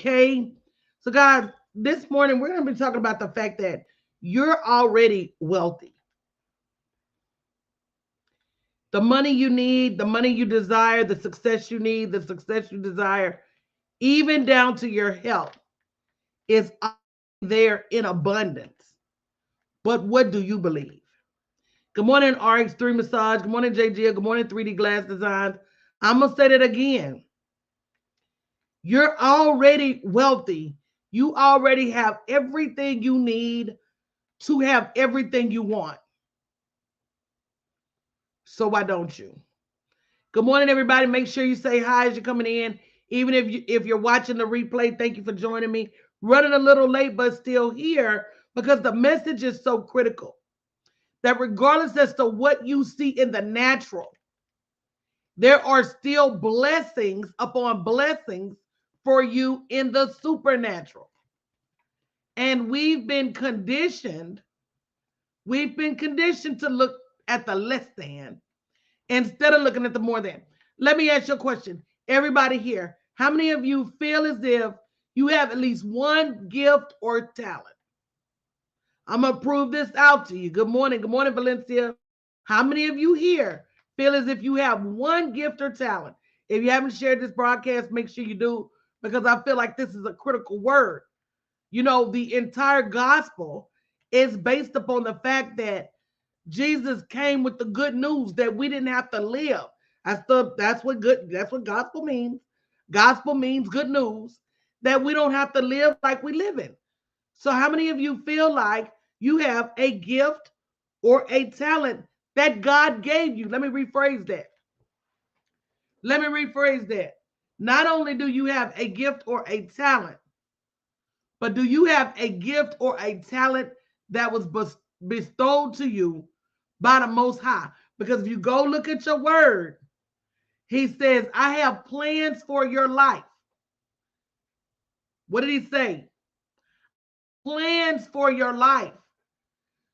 Okay. So, guys, this morning we're going to be talking about the fact that you're already wealthy. The money you need, the money you desire, the success you need, the success you desire, even down to your health, is there in abundance. But what do you believe? Good morning, RX3 Massage. Good morning, JG. Good morning, 3D Glass Designs. I'm going to say that again. You're already wealthy. You already have everything you need to have everything you want. So why don't you? Good morning, everybody. Make sure you say hi as you're coming in. Even if you're watching the replay, thank you for joining me. Running a little late, but still here because the message is so critical that regardless as to what you see in the natural, there are still blessings upon blessings for you in the supernatural. And we've been conditioned to look at the less than instead of looking at the more than. Let me ask you a question. Everybody here, how many of you feel as if you have at least one gift or talent? I'm going to prove this out to you. Good morning. Good morning, Valencia. How many of you here feel as if you have one gift or talent? If you haven't shared this broadcast, make sure you do because I feel like this is a critical word. You know, the entire gospel is based upon the fact that Jesus came with the good news that we didn't have to live. That's what gospel means. Gospel means good news that we don't have to live like we live in. So how many of you feel like you have a gift or a talent that God gave you? Let me rephrase that. Not only do you have a gift or a talent, but do you have a gift or a talent that was bestowed to you by the Most High? Because if you go look at your word, he says, I have plans for your life. What did he say? Plans for your life.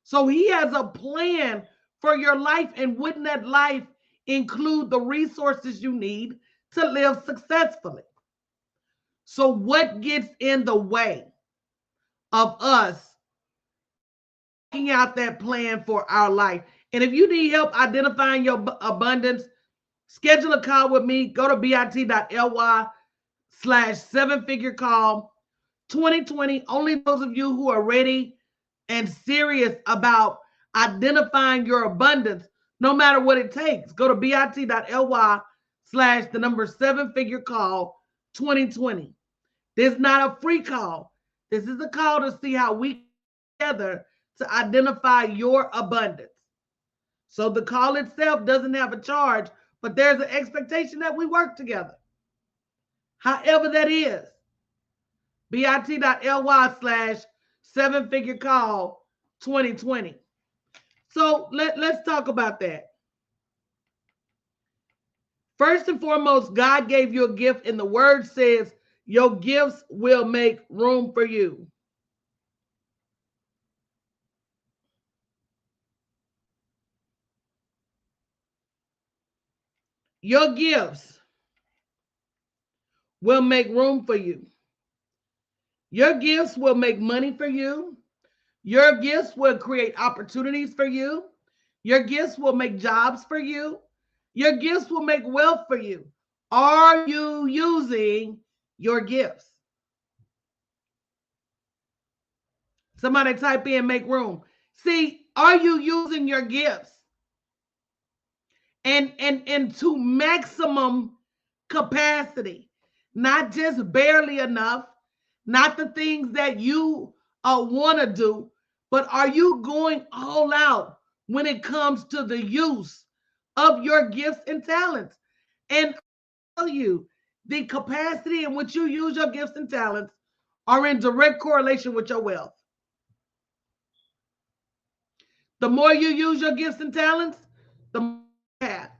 So he has a plan for your life. And wouldn't that life include the resources you need to live successfully? So what gets in the way of us working out that plan for our life? And if you need help identifying your abundance, schedule a call with me. Go to bit.ly/7-figure call 2020. Only those of you who are ready and serious about identifying your abundance, no matter what it takes. Go to bit.ly/7-figure call 2020. This is not a free call. This is a call to see how we together to identify your abundance. So the call itself doesn't have a charge, but there's an expectation that we work together. However that is, bit.ly/7-figure call 2020. So let's talk about that. First and foremost, God gave you a gift, and the word says your gifts will make room for you. Your gifts will make room for you. Your gifts will make money for you. Your gifts will create opportunities for you. Your gifts will make jobs for you. Your gifts will make wealth for you. Are you using your gifts? Somebody type in make room. See, are you using your gifts? And to maximum capacity, not just barely enough, not the things that you want to do, but are you going all out when it comes to the use of your gifts and talents? And I'll tell you, the capacity in which you use your gifts and talents are in direct correlation with your wealth. The more you use your gifts and talents, the more you have.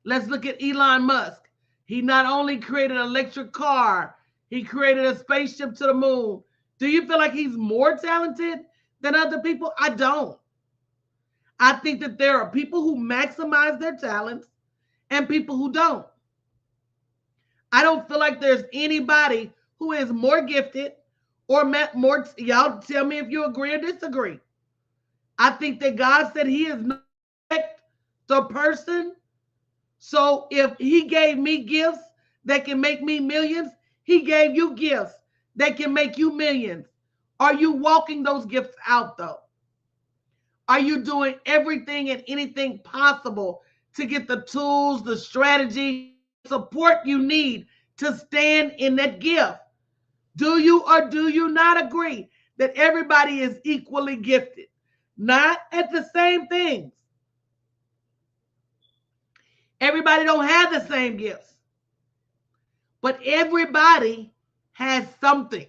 Let's look at Elon Musk. He not only created an electric car, he created a spaceship to the moon. Do you feel like he's more talented than other people? I don't. I think that there are people who maximize their talents and people who don't. I don't feel like there's anybody who is more gifted or more, y'all tell me if you agree or disagree. I think that God said he is not the person. So if he gave me gifts that can make me millions, he gave you gifts that can make you millions. Are you walking those gifts out though? Are you doing everything and anything possible to get the tools, the strategy, support you need to stand in that gift? Do you or do you not agree that everybody is equally gifted? Not at the same things. Everybody don't have the same gifts, but everybody has something.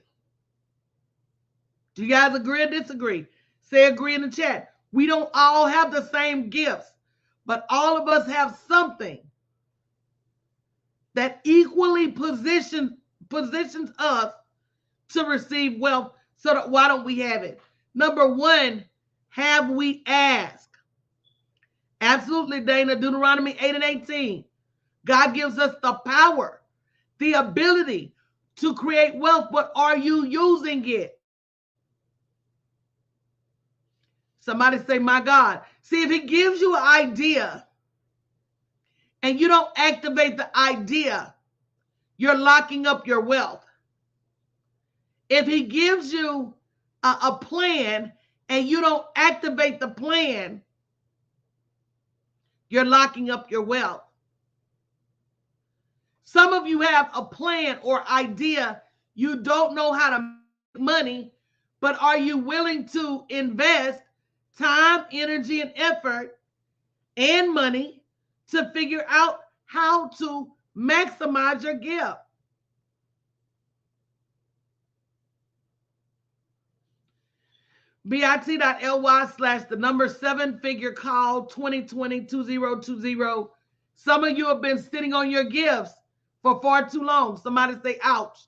Do you guys agree or disagree? Say agree in the chat. We don't all have the same gifts, but all of us have something that equally positions us to receive wealth. So that, why don't we have it? Number one, have we asked? Absolutely, Dana. Deuteronomy 8 and 18. God gives us the power, the ability to create wealth, but are you using it? Somebody say, my God. See, if he gives you an idea and you don't activate the idea, you're locking up your wealth. If he gives you a plan and you don't activate the plan, you're locking up your wealth. Some of you have a plan or idea. You don't know how to make money, but are you willing to invest time, energy, and effort and money to figure out how to maximize your gift? bit.ly/the number 7-figure call 2020-2020. Some of you have been sitting on your gifts for far too long. Somebody say, ouch.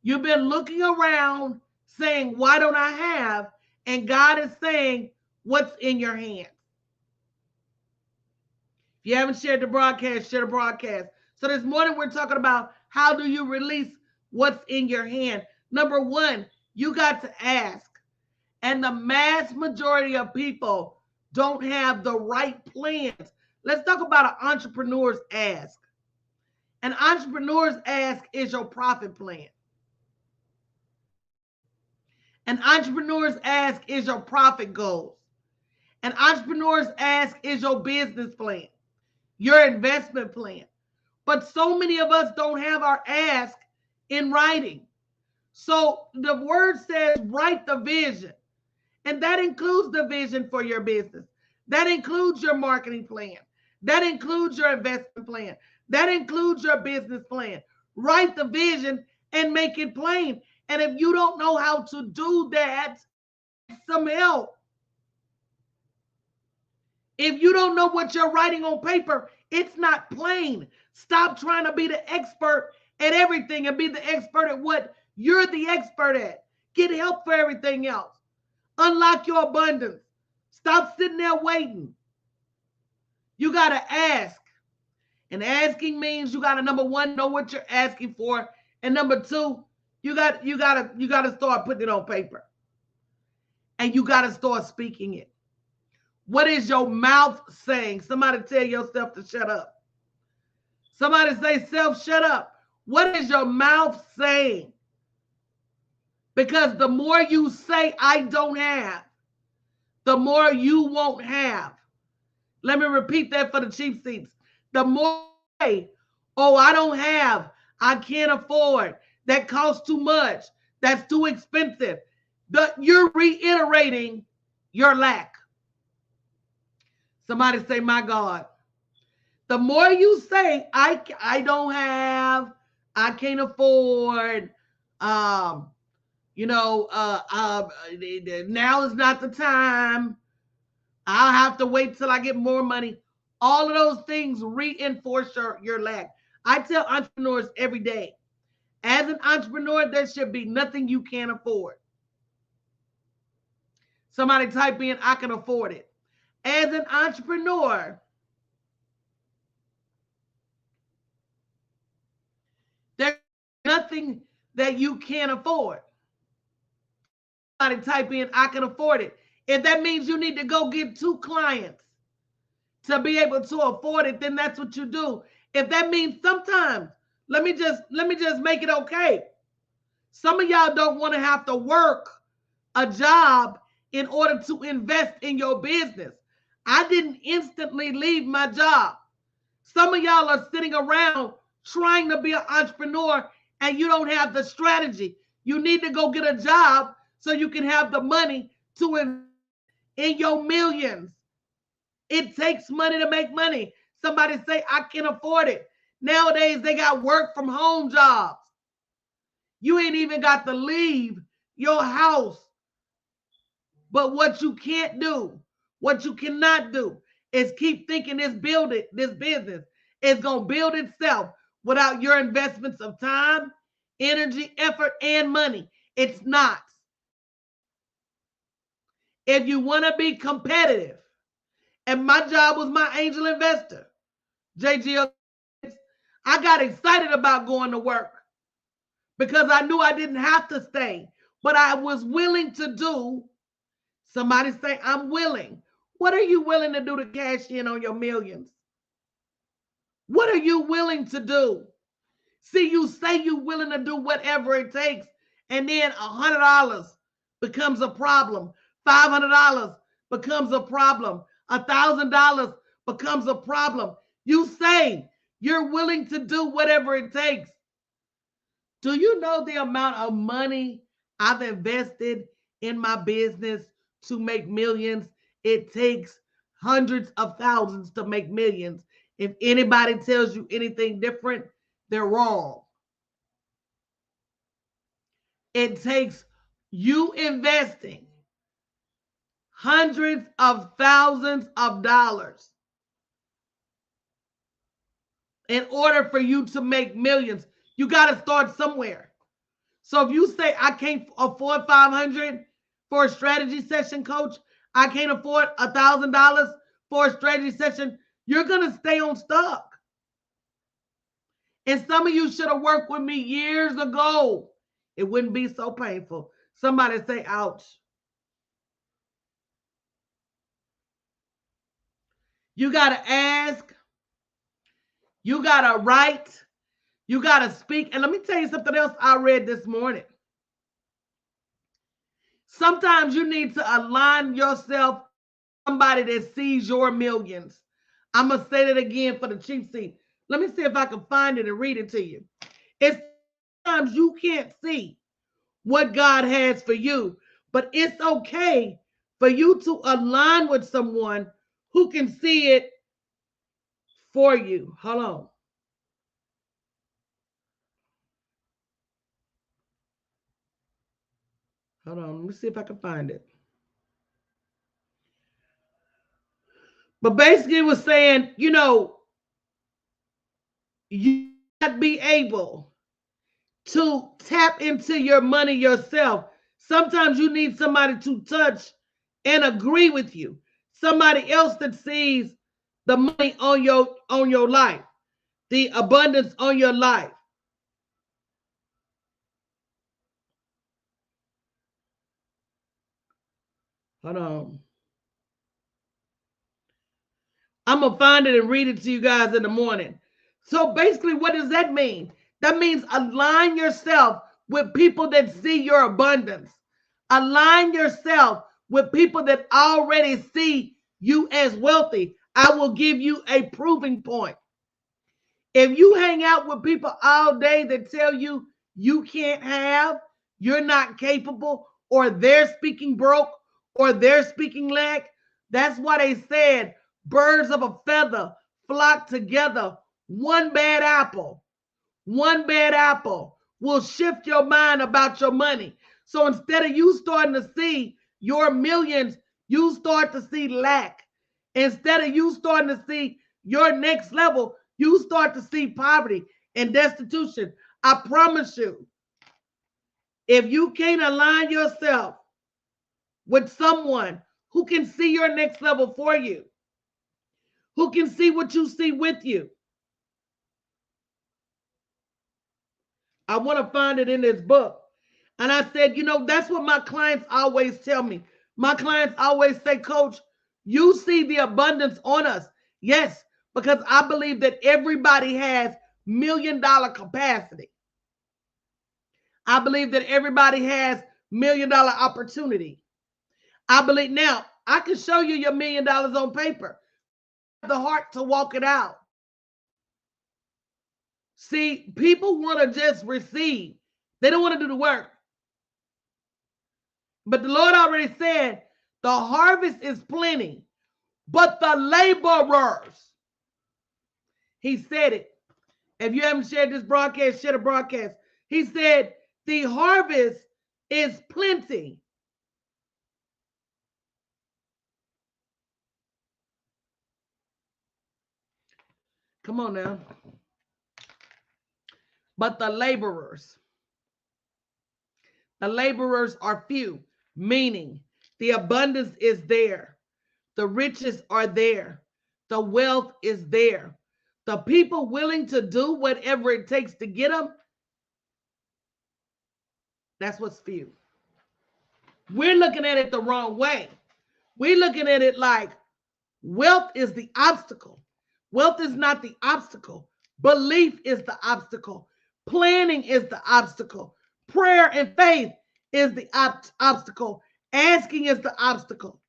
You've been looking around saying, why don't I have? And God is saying, what's in your hands? If you haven't shared the broadcast, share the broadcast. So this morning we're talking about how do you release what's in your hand. Number one, you got to ask. And the mass majority of people don't have the right plans. Let's talk about an entrepreneur's ask. An entrepreneur's ask is your profit plan. An entrepreneur's ask is your profit goals. An entrepreneur's ask is your business plan, your investment plan. But so many of us don't have our ask in writing. So the word says, write the vision. And that includes the vision for your business. That includes your marketing plan. That includes your investment plan. That includes your business plan. Write the vision and make it plain. And if you don't know how to do that, some help. If you don't know what you're writing on paper, it's not plain. Stop trying to be the expert at everything and be the expert at what you're the expert at. Get help for everything else. Unlock your abundance. Stop sitting there waiting. You got to ask. And asking means you got to, number one, know what you're asking for. And number two, you got to start putting it on paper. And you got to start speaking it. What is your mouth saying? Somebody tell yourself to shut up. Somebody say, self, shut up. What is your mouth saying? Because the more you say, I don't have, the more you won't have. Let me repeat that for the cheap seats. The more you say, oh, I don't have, I can't afford, that costs too much, that's too expensive, you're reiterating your lack. Somebody say, my God. The more you say, I don't have, I can't afford, now is not the time, I'll have to wait till I get more money. All of those things reinforce your lack. I tell entrepreneurs every day, as an entrepreneur, there should be nothing you can't afford. Somebody type in, I can afford it. As an entrepreneur, there's nothing that you can't afford. Somebody type in, I can afford it. If that means you need to go get 2 clients to be able to afford it, then that's what you do. If that means sometimes, let me just make it okay. Some of y'all don't want to have to work a job in order to invest in your business. I didn't instantly leave my job. Some of y'all are sitting around trying to be an entrepreneur and you don't have the strategy. You need to go get a job so you can have the money to invest in your millions. It takes money to make money. Somebody say, I can afford it. Nowadays, they got work from home jobs. You ain't even got to leave your house. But what you can't do, what you cannot do, is keep thinking this business is going to build itself without your investments of time, energy, effort, and money. It's not. If you want to be competitive, and my job was my angel investor, JGL, I got excited about going to work because I knew I didn't have to stay, but I was willing to do. Somebody say, I'm willing. What are you willing to do to cash in on your millions? What are you willing to do? See, you say you're willing to do whatever it takes, and then $100 becomes a problem. $500 becomes a problem. $1,000 becomes a problem. You say you're willing to do whatever it takes. Do you know the amount of money I've invested in my business to make millions? It takes hundreds of thousands to make millions. If anybody tells you anything different, they're wrong. It takes you investing hundreds of thousands of dollars in order for you to make millions. You got to start somewhere. So if you say, I can't afford $500 for a strategy session, coach, I can't afford $1,000 for a strategy session, you're going to stay on stuck. And some of you should have worked with me years ago. It wouldn't be so painful. Somebody say, ouch. You got to ask. You got to write. You got to speak. And let me tell you something else I read this morning. Sometimes you need to align yourself with somebody that sees your millions. I'm going to say that again for the cheap seat. Let me see if I can find it and read it to you. It's sometimes you can't see what God has for you, but it's okay for you to align with someone who can see it for you. Hold on. Hold on. Let me see if I can find it. But basically, it was saying, you not be able to tap into your money yourself. Sometimes you need somebody to touch and agree with you. Somebody else that sees the money on your life, the abundance on your life. Hold on. I'm going to find it and read it to you guys in the morning. So basically, what does that mean? That means align yourself with people that see your abundance. Align yourself with people that already see you as wealthy. I will give you a proving point. If you hang out with people all day that tell you you can't have, you're not capable, or they're speaking broke, or they're speaking lack, that's why they said birds of a feather flock together. One bad apple will shift your mind about your money. So instead of you starting to see your millions, you start to see lack. Instead of you starting to see your next level, you start to see poverty and destitution. I promise you, if you can't align yourself with someone who can see your next level for you, who can see what you see with you, I want to find it in this book. And I said, that's what my clients always tell me. My clients always say, Coach, you see the abundance on us. Yes, because I believe that everybody has $1,000,000 capacity. I believe that everybody has $1,000,000 opportunity. I believe now I can show you your $1,000,000 on paper. The heart to walk it out. See, people want to just receive. They don't want to do the work. But the Lord already said the harvest is plenty, but the laborers. He said it. If you haven't shared this broadcast, share the broadcast. He said the harvest is plenty. Come on now. But the laborers are few, meaning the abundance is there. The riches are there. The wealth is there. The people willing to do whatever it takes to get them, that's what's few. We're looking at it the wrong way. We're looking at it like wealth is the obstacle. Wealth is not the obstacle. Belief is the obstacle. Planning is the obstacle. Prayer and faith is the obstacle. Asking is the obstacle.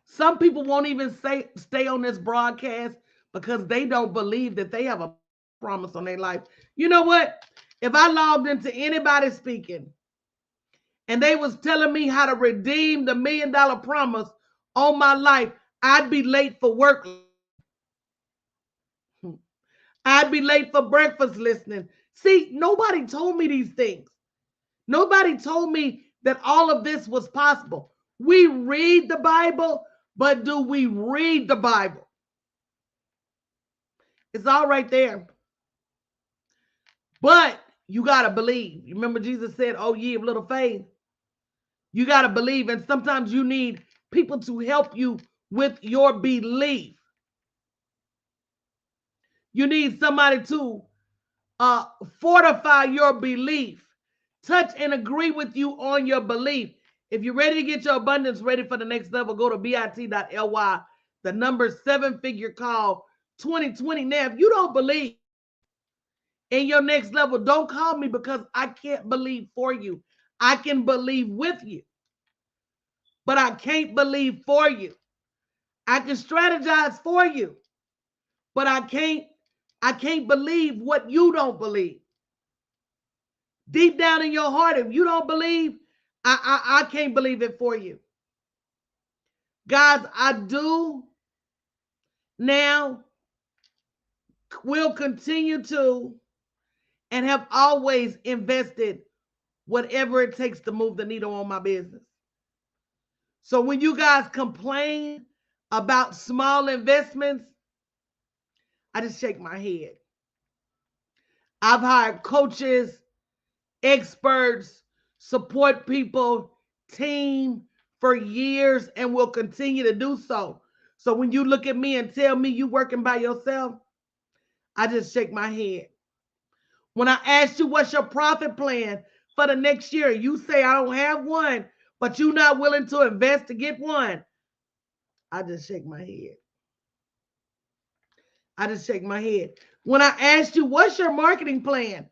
Some people won't even stay on this broadcast because they don't believe that they have a promise on their life. You know what? If I logged into anybody speaking and they was telling me how to redeem the $1,000,000 promise on my life, I'd be late for work. I'd be late for breakfast listening. See, nobody told me these things. Nobody told me that all of this was possible. We read the Bible, but do we read the Bible? It's all right there. But you got to believe. You remember Jesus said, oh, ye of little faith. You got to believe. And sometimes you need people to help you with your belief. You need somebody to fortify your belief. Touch and agree with you on your belief. If you're ready to get your abundance ready for the next level, go to bit.ly. The number 7-figure call 2020. Now, if you don't believe in your next level, don't call me because I can't believe for you. I can believe with you, but I can't believe for you. I can strategize for you, but I can't believe what you don't believe. Deep down in your heart, if you don't believe, I can't believe it for you. Guys, I do now, will continue to, and have always invested whatever it takes to move the needle on my business. So when you guys complain about small investments, I just shake my head. I've hired coaches, experts, support people, team for years and will continue to do so. So when you look at me and tell me you working by yourself, I just shake my head. When I ask you what's your profit plan for the next year, you say I don't have one, but you're not willing to invest to get one. I just shake my head. I just shake my head. When I asked you what's your marketing plan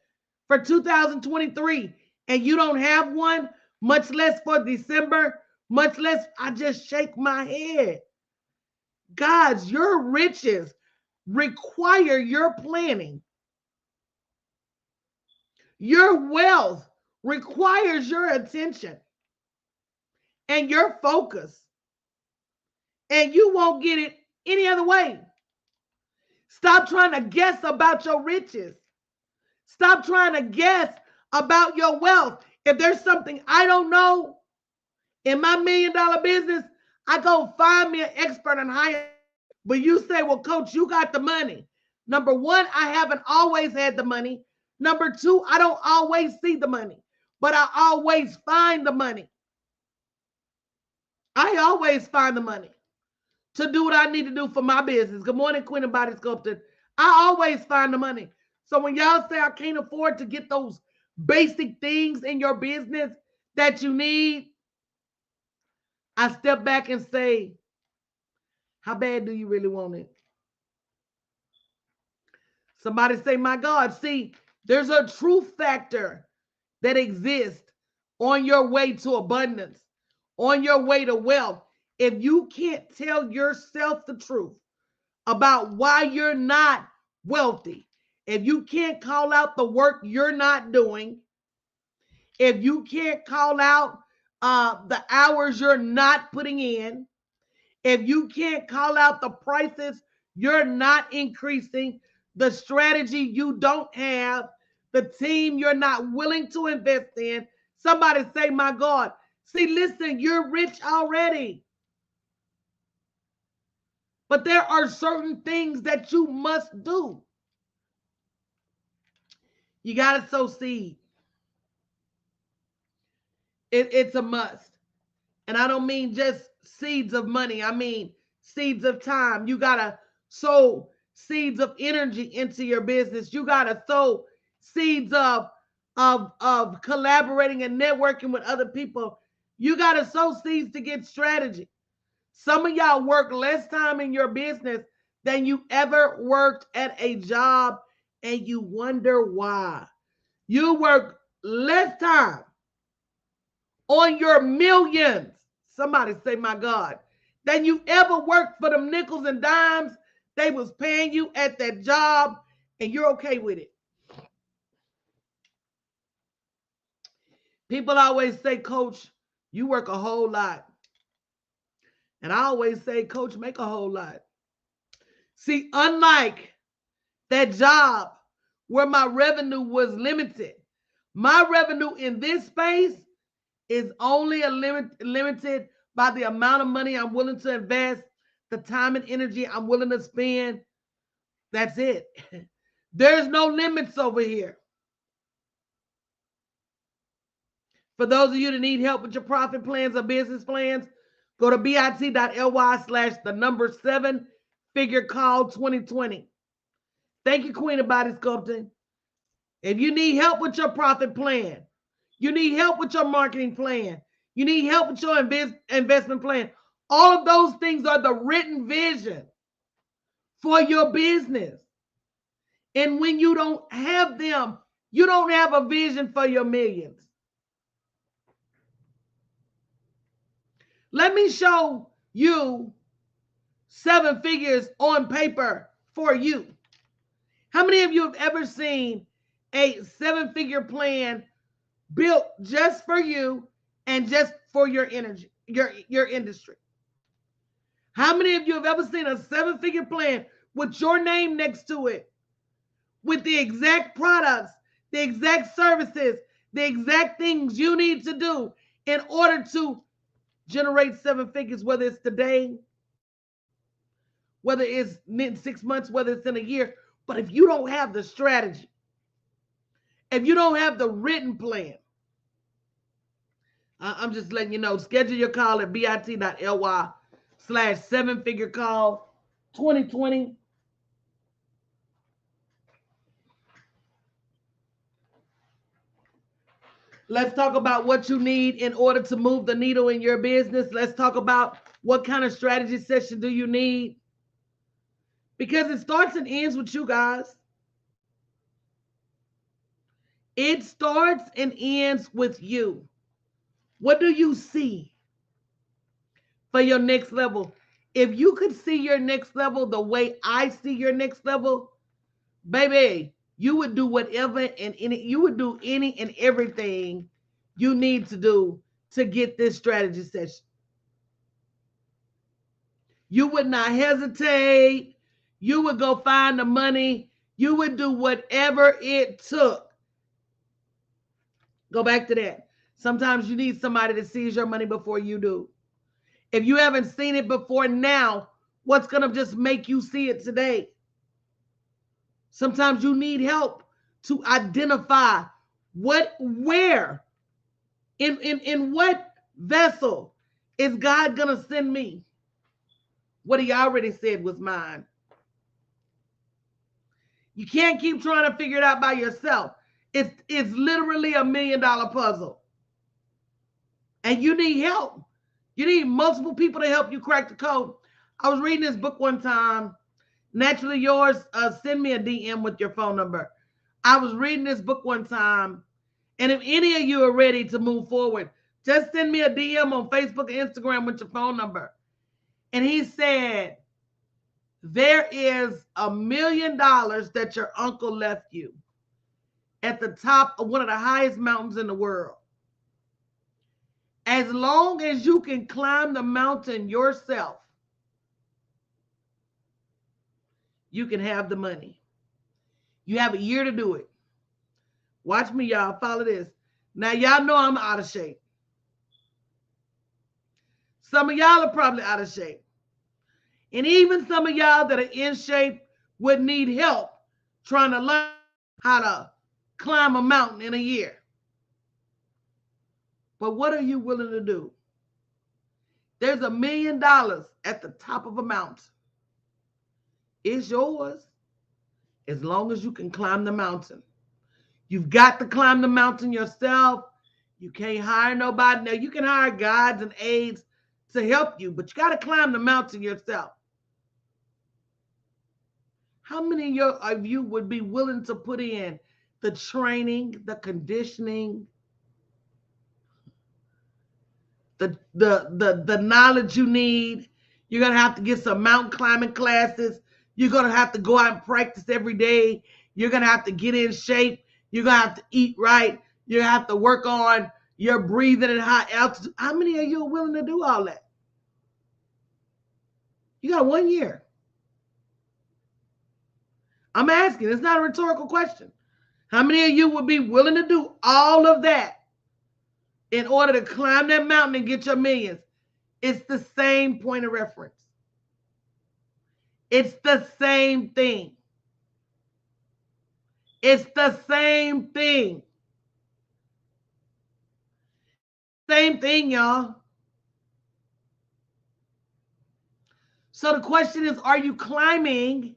for 2023 and you don't have one, much less for December, much less, I just shake my head. Guys, your riches require your planning. Your wealth requires your attention and your focus. And you won't get it any other way. Stop trying to guess about your riches. Stop trying to guess about your wealth. If there's something I don't know in my $1,000,000 business, I go find me an expert and hire. But you say, well, coach, you got the money. Number one, I haven't always had the money. Number two, I don't always see the money, but I always find the money. I always find the money to do what I need to do for my business. Good morning, Queen and Body Sculptor. I always find the money. So when y'all say I can't afford to get those basic things in your business that you need, I step back and say, how bad do you really want it? Somebody say, my God. See, there's a truth factor that exists on your way to abundance, on your way to wealth. If you can't tell yourself the truth about why you're not wealthy, if you can't call out the work you're not doing, if you can't call out the hours you're not putting in, if you can't call out the prices you're not increasing, the strategy you don't have, the team you're not willing to invest in, somebody say, my God. See, listen, you're rich already. But there are certain things that you must do. You got to sow seed. It's a must. And I don't mean just seeds of money. I mean seeds of time. You got to sow seeds of energy into your business. You got to sow seeds of collaborating and networking with other people. You got to sow seeds to get strategy. Some of y'all work less time in your business than you ever worked at a job, and you wonder why. You work less time on your millions. Somebody say, my God, than you ever worked for them nickels and dimes they was paying you at that job, and you're okay with it. People always say, Coach, you work a whole lot. And I always say, Coach, make a whole lot. See, unlike that job where my revenue was limited, my revenue in this space is only limited by the amount of money I'm willing to invest, the time and energy I'm willing to spend. That's it. There's no limits over here. For those of you that need help with your profit plans or business plans, go to bit.ly/7 figure call 2020. Thank you, Queen of Body Sculpting. If you need help with your profit plan, you need help with your marketing plan, you need help with your investment plan, all of those things are the written vision for your business. And when you don't have them, you don't have a vision for your millions. Let me show you 7 figures on paper for you. How many of you have ever seen a 7-figure plan built just for you and just for your energy, your industry? How many of you have ever seen a 7-figure plan with your name next to it, with the exact products, the exact services, the exact things you need to do in order to generate 7 figures, whether it's today, whether it's in 6 months, whether it's in a year? But if you don't have the strategy, if you don't have the written plan, I'm just letting you know, schedule your call at bit.ly/7-figure call 2020. Let's talk about what you need in order to move the needle in your business. Let's talk about what kind of strategy session do you need, because it starts and ends with you guys. It starts and ends with you. What do you see for your next level? If you could see your next level the way I see your next level, baby, you would do whatever and you would do any and everything you need to do to get this strategy session. You would not hesitate. You would go find the money. You would do whatever it took. Go back to that. Sometimes you need somebody to seize your money before you do. If you haven't seen it before now, what's going to just make you see it today? Sometimes you need help to identify where, in what vessel is God going to send me? What he already said was mine. You can't keep trying to figure it out by yourself. It's literally $1 million puzzle. And you need help. You need multiple people to help you crack the code. I was reading this book one time. Naturally Yours, send me a DM with your phone number. I was reading this book one time, and if any of you are ready to move forward, just send me a DM on Facebook and Instagram with your phone number. And he said, there is $1 million that your uncle left you at the top of one of the highest mountains in the world. As long as you can climb the mountain yourself, you can have the money. You have a year to do it. Watch me, y'all. Follow this. Now, y'all know I'm out of shape. Some of y'all are probably out of shape. And even some of y'all that are in shape would need help trying to learn how to climb a mountain in a year. But what are you willing to do? There's $1 million at the top of a mountain. It's yours as long as you can climb the mountain. You've got to climb the mountain yourself. You can't hire nobody. Now, you can hire guides and aides to help you, but you got to climb the mountain yourself. How many of you would be willing to put in the training, the conditioning, the knowledge you need? You're going to have to get some mountain climbing classes. You're going to have to go out and practice every day. You're going to have to get in shape. You're going to have to eat right. You have to work on your breathing at high altitude. How many of you are willing to do all that? You got 1 year. I'm asking. It's not a rhetorical question. How many of you would be willing to do all of that in order to climb that mountain and get your millions? It's the same point of reference. It's the same thing. It's the same thing. Same thing, y'all. So the question is, are you climbing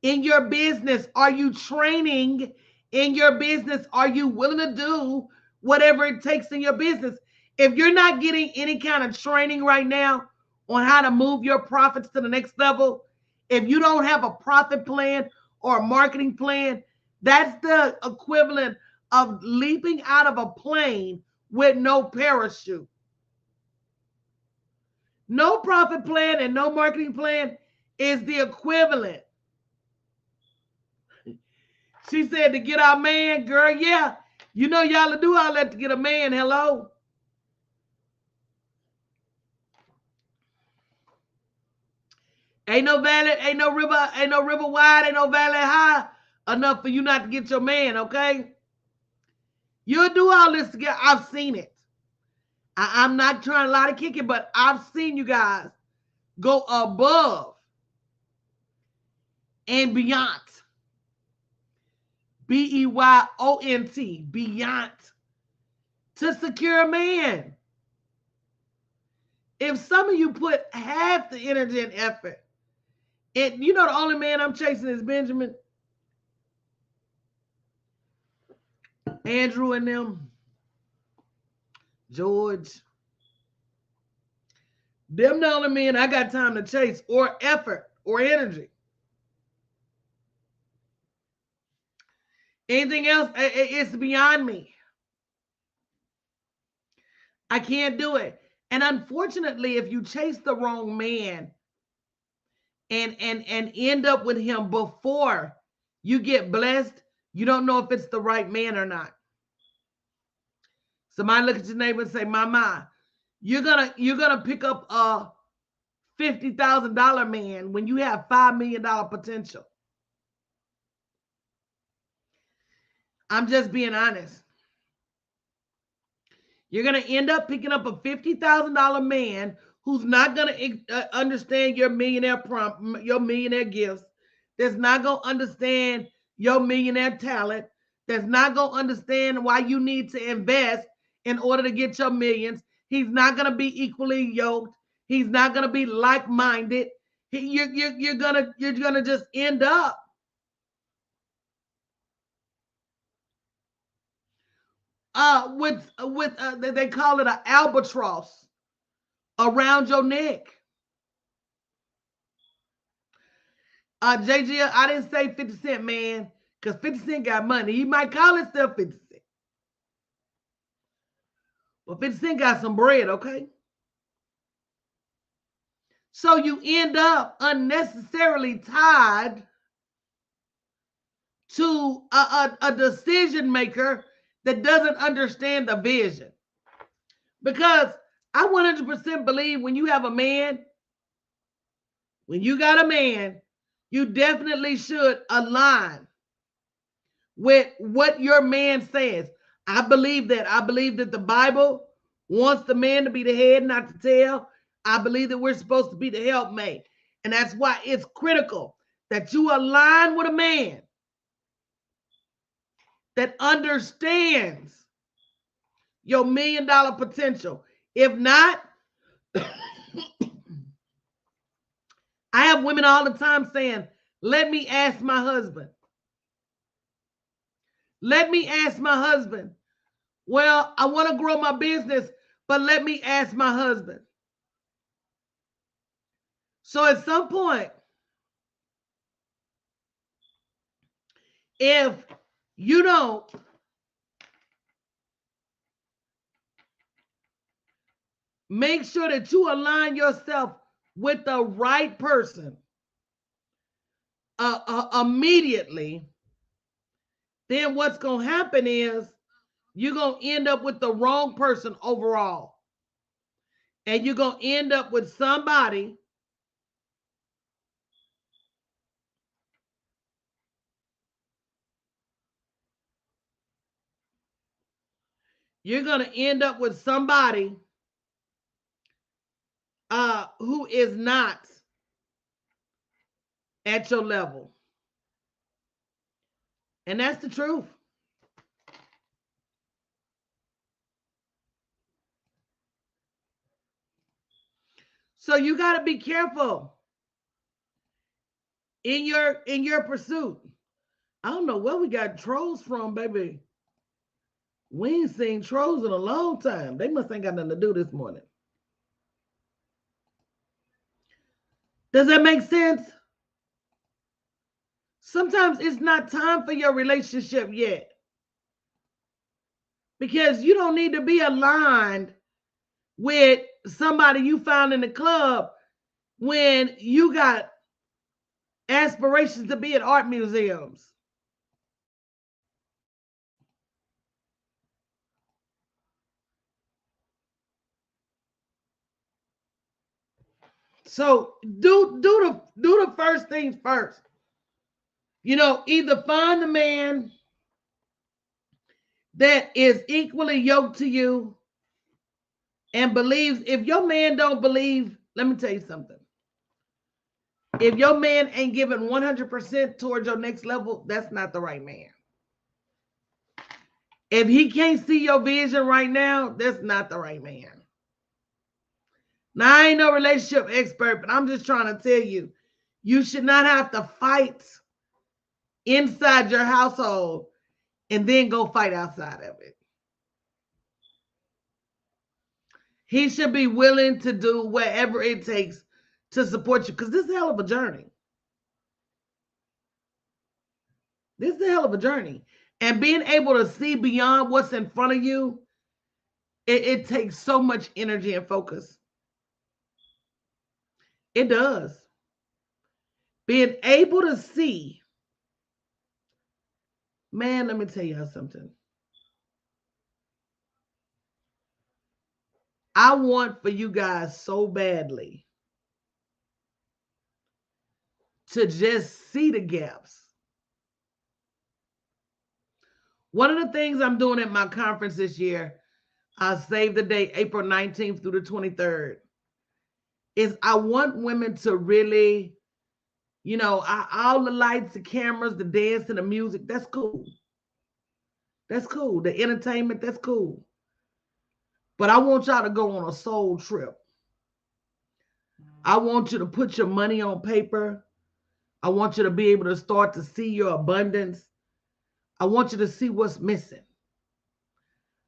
in your business? Are you training in your business? Are you willing to do whatever it takes in your business? If you're not getting any kind of training right now on how to move your profits to the next level, if you don't have a profit plan or a marketing plan, that's the equivalent of leaping out of a plane with no parachute. No profit plan and no marketing plan is the equivalent. She said to get our man, girl, yeah. You know y'all will do all that to get a man, hello? Ain't no river wide, ain't no valley high enough for you not to get your man, okay? You'll do all this to get, I've seen it. I'm not trying to lie to kick it, but I've seen you guys go above and beyond. BEYONT, beyond, to secure a man. If some of you put half the energy and effort, you know the only man I'm chasing is Benjamin, Andrew and them, George. Them the only men I got time to chase, or effort, or energy. Anything else, it's beyond me. I can't do it. And unfortunately, if you chase the wrong man and end up with him before you get blessed, you don't know if it's the right man or not. Somebody look at your neighbor and say, Mama, you're gonna pick up a $50,000 man when you have $5 million potential. I'm just being honest. You're going to end up picking up a $50,000 man who's not going to understand your millionaire gifts. That's not going to understand your millionaire talent. That's not going to understand why you need to invest in order to get your millions. He's not going to be equally yoked. He's not going to be like-minded. You're gonna just end up they call it an albatross around your neck. JG, I didn't say 50 Cent, man, because 50 Cent got money. He might call himself 50 Cent. Well, 50 Cent got some bread, okay? So you end up unnecessarily tied to a decision maker that doesn't understand the vision. Because I 100% believe when you have a man, when you got a man, you definitely should align with what your man says. I believe that. I believe that the Bible wants the man to be the head, not the tail. I believe that we're supposed to be the helpmate. And that's why it's critical that you align with a man that understands your $1 million potential. If not, I have women all the time saying, let me ask my husband. Let me ask my husband. Well, I want to grow my business, but let me ask my husband. So at some point, if you don't make sure that you align yourself with the right person immediately, then what's going to happen is you're going to end up with the wrong person overall. And you're going to end up with somebody who is not at your level. And that's the truth. So you got to be careful in your pursuit. I don't know where we got trolls from, baby. We ain't seen trolls in a long time. They must ain't got nothing to do this morning. Does that make sense? Sometimes it's not time for your relationship yet. Because you don't need to be aligned with somebody you found in the club when you got aspirations to be at art museums. So do the first things first. Either find the man that is equally yoked to you and believes. If your man don't believe, let me tell you something. If your man ain't giving 100% towards your next level, that's not the right man. If he can't see your vision right now, that's not the right man. Now, I ain't no relationship expert, but I'm just trying to tell you, you should not have to fight inside your household and then go fight outside of it. He should be willing to do whatever it takes to support you, because this is a hell of a journey. This is a hell of a journey. And being able to see beyond what's in front of you, it takes so much energy and focus. It does. Being able to see, man, let me tell y'all something. I want for you guys so badly to just see the gaps. One of the things I'm doing at my conference this year, Save the Date, April 19th through the 23rd, is I want women to really, all the lights, the cameras, the dance, and the music, that's cool. That's cool. The entertainment, that's cool. But I want y'all to go on a soul trip. I want you to put your money on paper. I want you to be able to start to see your abundance. I want you to see what's missing.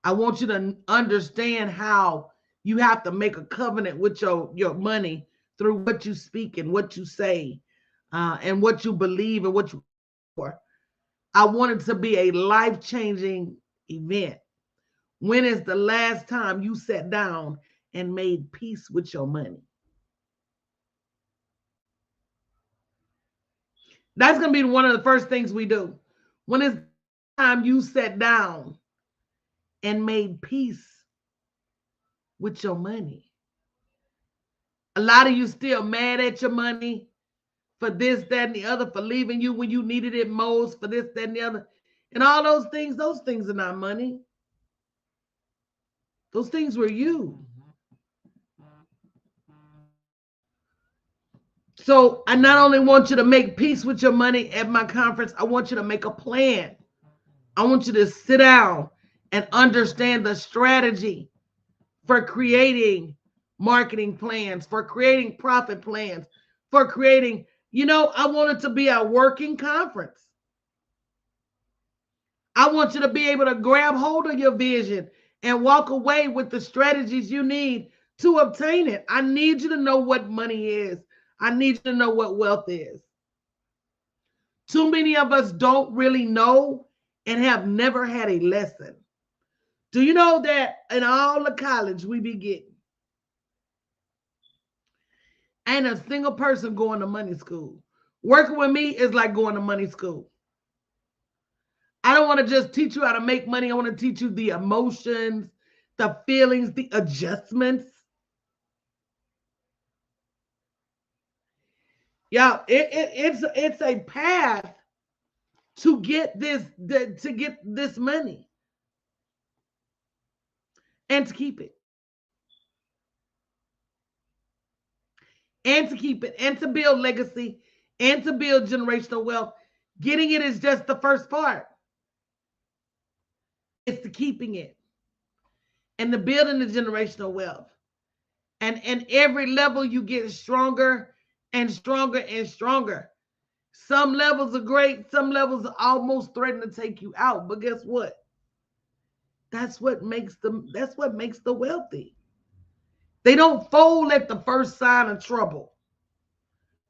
I want you to understand how you have to make a covenant with your money through what you speak and what you say, and what you believe and what you for. I want it to be a life-changing event. When is the last time you sat down and made peace with your money? That's going to be one of the first things we do. When is the time you sat down and made peace with your money? A lot of you still mad at your money for this, that, and the other, for leaving you when you needed it most, for this, that, and the other. And all those things are not money. Those things were you. So I not only want you to make peace with your money at my conference, I want you to make a plan. I want you to sit down and understand the strategy for creating marketing plans, for creating profit plans, for creating, I want it to be a working conference. I want you to be able to grab hold of your vision and walk away with the strategies you need to obtain it. I need you to know what money is. I need you to know what wealth is. Too many of us don't really know and have never had a lesson. Do you know that in all the college we be getting, ain't a single person going to money school? Working with me is like going to money school. I don't want to just teach you how to make money. I want to teach you the emotions, the feelings, the adjustments. Yeah, it's a path to get this money and to keep it. And to keep it and to build legacy and to build generational wealth. Getting it is just the first part. It's the keeping it and the building the generational wealth. And every level you get stronger and stronger and stronger. Some levels are great, some levels are almost threatening to take you out. But guess what? That's what makes the wealthy. They don't fold at the first sign of trouble.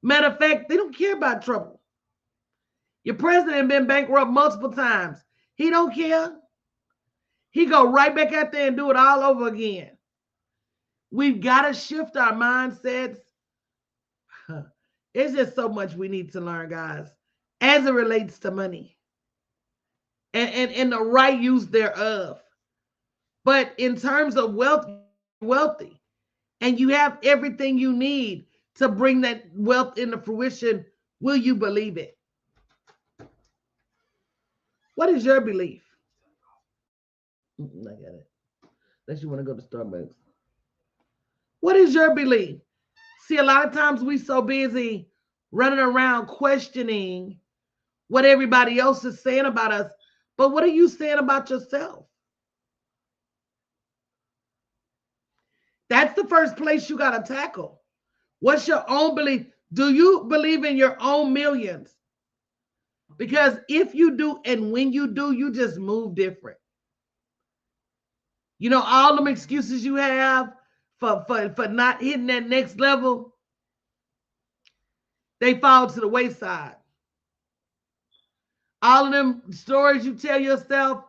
Matter of fact, they don't care about trouble. Your president been bankrupt multiple times. He don't care. He go right back out there and do it all over again. We've got to shift our mindsets. It's just so much we need to learn, guys, as it relates to money and the right use thereof. But in terms of wealth, wealthy, and you have everything you need to bring that wealth into fruition. Will you believe it? What is your belief? I got it. Unless you want to go to Starbucks. What is your belief? See, a lot of times we so busy running around questioning what everybody else is saying about us. But what are you saying about yourself? That's the first place you got to tackle. What's your own belief? Do you believe in your own millions? Because if you do, and when you do, you just move different. All them excuses you have for not hitting that next level, they fall to the wayside. All of them stories you tell yourself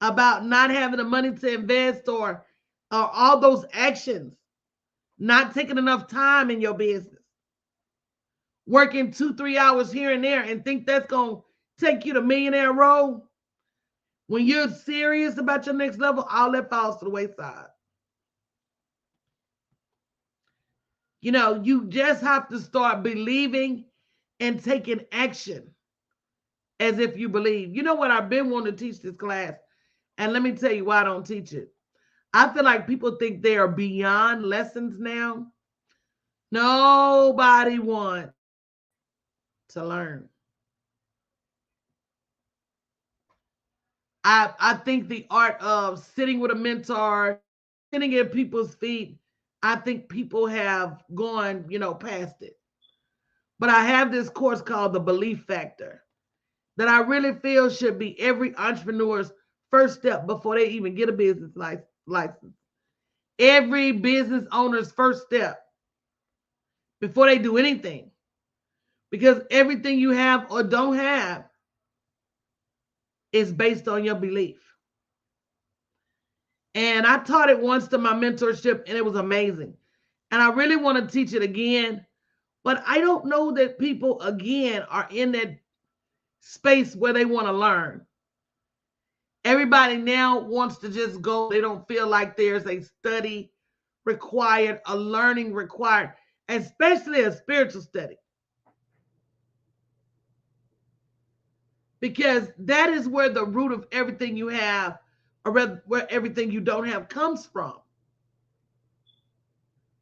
about not having the money to invest or all those actions, not taking enough time in your business, working 2-3 hours here and there and think that's going to take you to millionaire road. When you're serious about your next level, all that falls to the wayside. You just have to start believing and taking action as if you believe. You know what? I've been wanting to teach this class, and let me tell you why I don't teach it. I feel like people think they are beyond lessons now. Nobody wants to learn. I think the art of sitting with a mentor, sitting at people's feet, I think people have gone, past it. But I have this course called The Belief Factor that I really feel should be every entrepreneur's first step before they even get a business license. Every business owner's first step before they do anything. Because everything you have or don't have is based on your belief. And I taught it once to my mentorship, and it was amazing. And I really want to teach it again. But I don't know that people, again, are in that space where they want to learn. Everybody now wants to just go. They don't feel like there's a study required, a learning required, especially a spiritual study. Because that is where the root of everything you have, or where everything you don't have, comes from.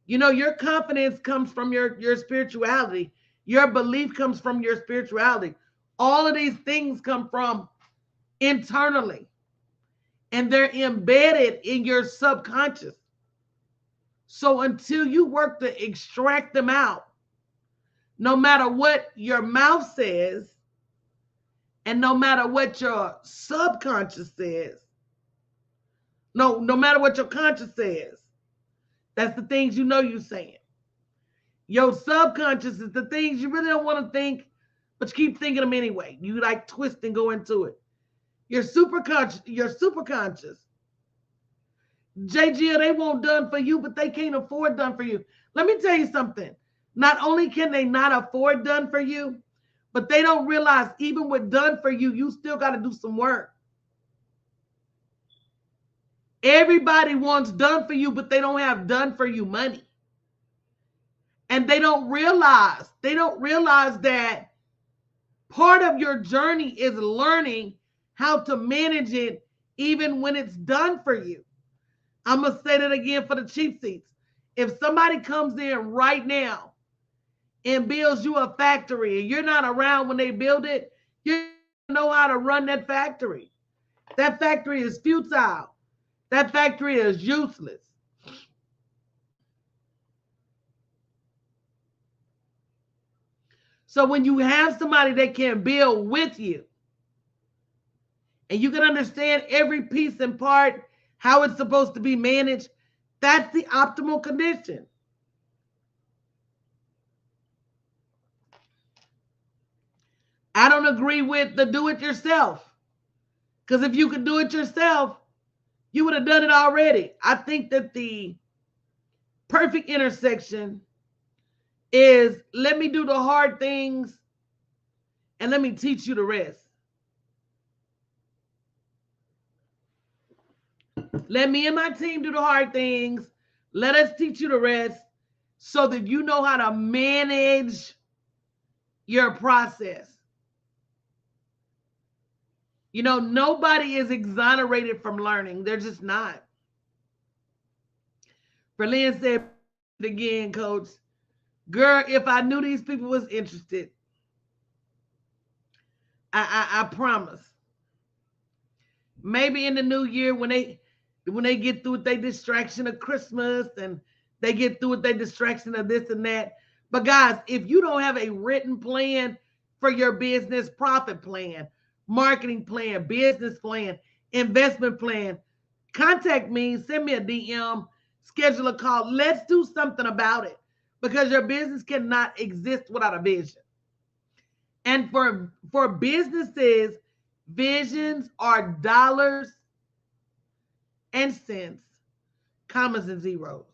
You know, your confidence comes from your spirituality. Your belief comes from your spirituality. All of these things come from internally, and they're embedded in your subconscious. So until you work to extract them out, no matter what your mouth says, and no matter what your subconscious says, no matter what your conscious says, that's the things you know you're saying. Your subconscious is the things you really don't want to think, but you keep thinking them anyway. You like twist and go into it. Your superconscious, JGL, they want done for you, but they can't afford done for you. Let me tell you something. Not only can they not afford done for you, but they don't realize even with done for you, you still got to do some work. Everybody wants done for you, but they don't have done for you money. And they don't realize that part of your journey is learning how to manage it even when it's done for you. I'm going to say that again for the cheap seats. If somebody comes in right now and builds you a factory and you're not around when they build it, you don't know how to run that factory. That factory is futile. That factory is useless. So when you have somebody that can build with you, and you can understand every piece and part, how it's supposed to be managed, that's the optimal condition. I don't agree with the do it yourself. Because if you could do it yourself, you would have done it already. I think that the perfect intersection is let me do the hard things and let me teach you the rest. Let me and my team do the hard things. Let us teach you the rest so that you know how to manage your process. You know, nobody is exonerated from learning. They're just not. Berlin said again, Coach, girl, if I knew these people was interested, I promise. Maybe in the new year when they get through with their distraction of Christmas and they get through with their distraction of this and that. But guys, if you don't have a written plan for your business, profit plan, marketing plan, business plan, investment plan, contact me, send me a DM, schedule a call. Let's do something about it because your business cannot exist without a vision. And for businesses, visions are dollars and cents, commas and zeros.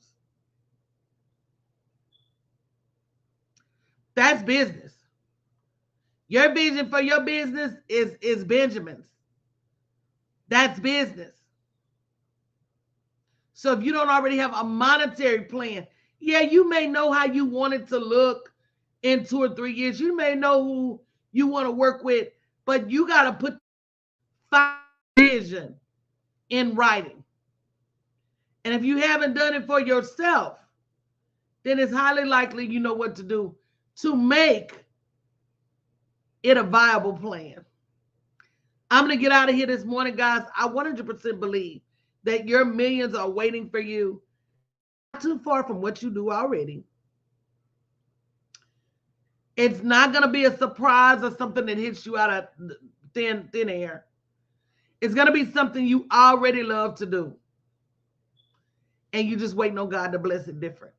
That's business. Your vision for your business is Benjamin's. That's business. So if you don't already have a monetary plan, yeah, you may know how you want it to look in 2 or 3 years. You may know who you want to work with, but you got to put vision in writing. And if you haven't done it for yourself, then it's highly likely you know what to do to make it a viable plan. I'm going to get out of here this morning, guys. I 100% believe that your millions are waiting for you, not too far from what you do already. It's not going to be a surprise or something that hits you out of thin air. It's going to be something you already love to do. And you just waiting on God to bless it different.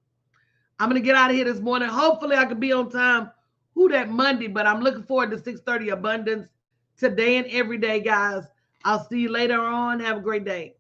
I'm going to get out of here this morning. Hopefully I can be on time. Who that Monday, but I'm looking forward to 6:30 abundance today and every day, guys. I'll see you later on. Have a great day.